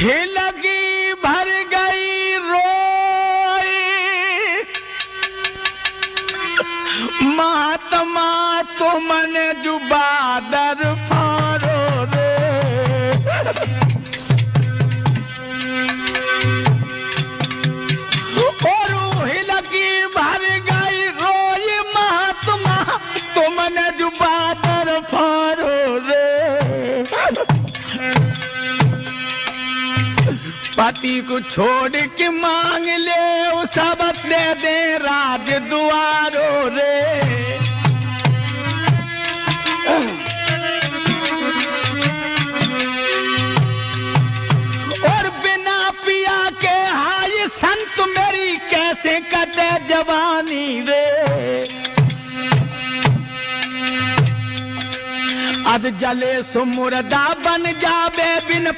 लगी भर गई रोई, महात्मा तुमने जुबा दर फारो रे। और लगी भर गई रोई, महात्मा तुमने जुबा दर फारो रे। पति को छोड़ के मांग ले वो सब दे दे राज दुआरो रे। और बिना पिया के हाय संत मेरी कैसे कटे जवानी रे। अध जले सुमुर्दा बन जावे बिन